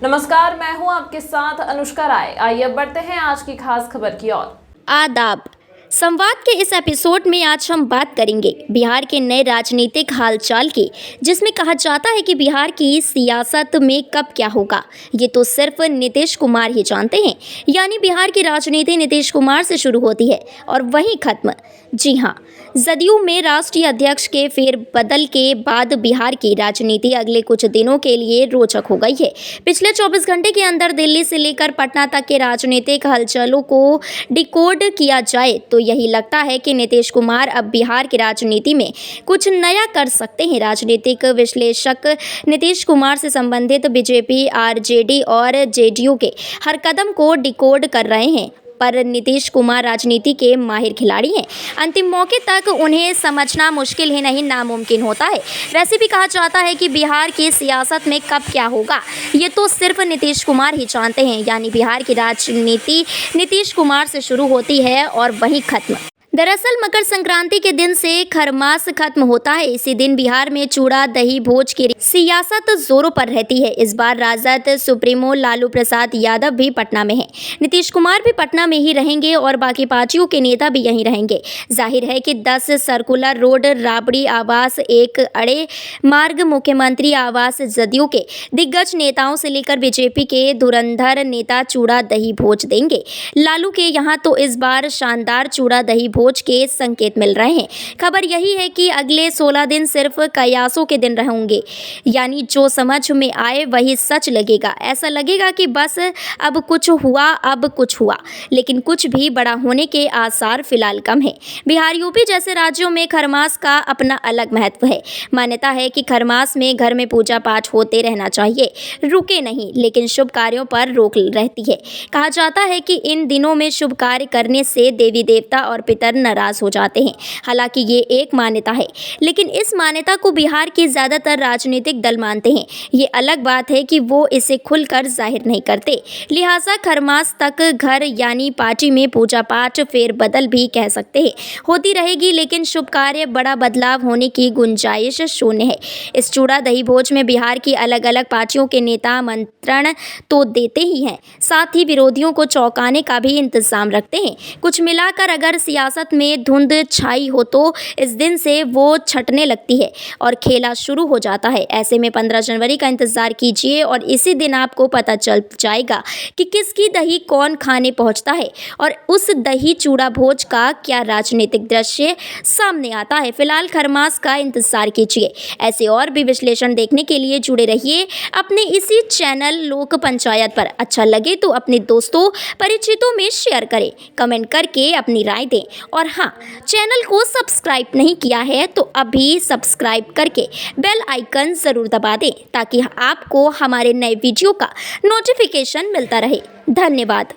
नमस्कार, मैं हूं आपके साथ अनुष्का राय। आइए अब बढ़ते हैं आज की खास खबर की ओर। आदाब। संवाद के इस एपिसोड में आज हम बात करेंगे बिहार के नए राजनीतिक हालचाल की, जिसमें कहा जाता है कि बिहार की सियासत में कब क्या होगा ये तो सिर्फ नीतीश कुमार ही जानते हैं। यानी बिहार की राजनीति नीतीश कुमार से शुरू होती है और वहीं खत्म। जी हाँ, जदयू में राष्ट्रीय अध्यक्ष के फेरबदल के बाद बिहार की राजनीति अगले कुछ दिनों के लिए रोचक हो गई है। पिछले 24 घंटे के अंदर दिल्ली से लेकर पटना तक के राजनीतिक हलचलों को डिकोड किया जाए तो यही लगता है कि नीतीश कुमार अब बिहार की राजनीति में कुछ नया कर सकते हैं। राजनीतिक विश्लेषक नीतीश कुमार से संबंधित बीजेपी, आरजेडी और जेडीयू के हर कदम को डिकोड कर रहे हैं, पर नीतीश कुमार राजनीति के माहिर खिलाड़ी हैं। अंतिम मौके तक उन्हें समझना मुश्किल ही नहीं नामुमकिन होता है। वैसे भी कहा जाता है कि बिहार की सियासत में कब क्या होगा ये तो सिर्फ नीतीश कुमार ही जानते हैं। यानी बिहार की राजनीति नीतीश कुमार से शुरू होती है और वहीं खत्म। दरअसल मकर संक्रांति के दिन से खरमास खत्म होता है। इसी दिन बिहार में चूड़ा दही भोज की सियासत जोरों पर रहती है। इस बार राजद सुप्रीमो लालू प्रसाद यादव भी पटना में हैं। नीतीश कुमार भी पटना में ही रहेंगे और बाकी पार्टियों के नेता भी यहीं रहेंगे। जाहिर है कि 10 सर्कुलर रोड, राबड़ी आवास, एक अड़े मार्ग, मुख्यमंत्री आवास जदयू के दिग्गज नेताओं से लेकर बीजेपी के धुरंधर नेता चूड़ा दही भोज देंगे। लालू के यहाँ तो इस बार शानदार चूड़ा दही भोज के संकेत मिल रहे हैं। खबर यही है कि अगले 16 दिन सिर्फ कयासों के दिन रहेंगे। यानी जो समझ में आए वही सच लगेगा। ऐसा लगेगा कि बस अब कुछ हुआ, लेकिन कुछ भी बड़ा होने के आसार फिलहाल कम है। बिहार, यूपी जैसे राज्यों में खरमास का अपना अलग महत्व है। मान्यता है कि खरमास में घर में पूजा पाठ होते रहना चाहिए, रुके नहीं, लेकिन शुभ कार्यों पर रोक रहती है। कहा जाता है कि इन दिनों में शुभ कार्य करने से देवी देवता और पितर नाराज हो जाते हैं। हालांकि ये एक मान्यता है, लेकिन इस मान्यता को बिहार के ज्यादातर राजनीतिक दल मानते हैं। ये अलग बात है कि वो इसे खुलकर जाहिर नहीं करते। लिहाजा खरमास तक घर यानी पार्टी में पूजा पाठ फेरबदल भी कह सकते हैं होती रहेगी, लेकिन शुभ कार्य बड़ा बदलाव होने की गुंजाइश शून्य है। इस चूड़ा दही भोज में बिहार की अलग अलग पार्टियों के नेता आमंत्रण तो देते ही हैं, साथ ही विरोधियों को चौंकाने का भी इंतजाम रखते हैं। कुछ मिलाकर अगर सियासत में धुंध छाई हो तो इस दिन से वो छटने लगती है और खेला शुरू हो जाता है। ऐसे में 15 जनवरी का इंतजार कीजिए और इसी दिन आपको पता चल जाएगा कि किसकी दही कौन खाने पहुंचता है और उस दही चूड़ा भोज का क्या राजनीतिक दृश्य सामने आता है। फिलहाल खरमास का इंतजार कीजिए। ऐसे और भी विश्लेषण देखने के लिए जुड़े रहिए अपने इसी चैनल लोक पंचायत पर। अच्छा लगे तो अपने दोस्तों परिचितों में शेयर करें, कमेंट करके अपनी राय दें और हाँ, चैनल को सब्सक्राइब नहीं किया है तो अभी सब्सक्राइब करके बेल आइकन ज़रूर दबा दें ताकि आपको हमारे नए वीडियो का नोटिफिकेशन मिलता रहे। धन्यवाद।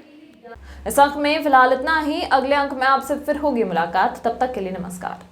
इस अंक में फिलहाल इतना ही। अगले अंक में आपसे फिर होगी मुलाकात। तब तक के लिए नमस्कार।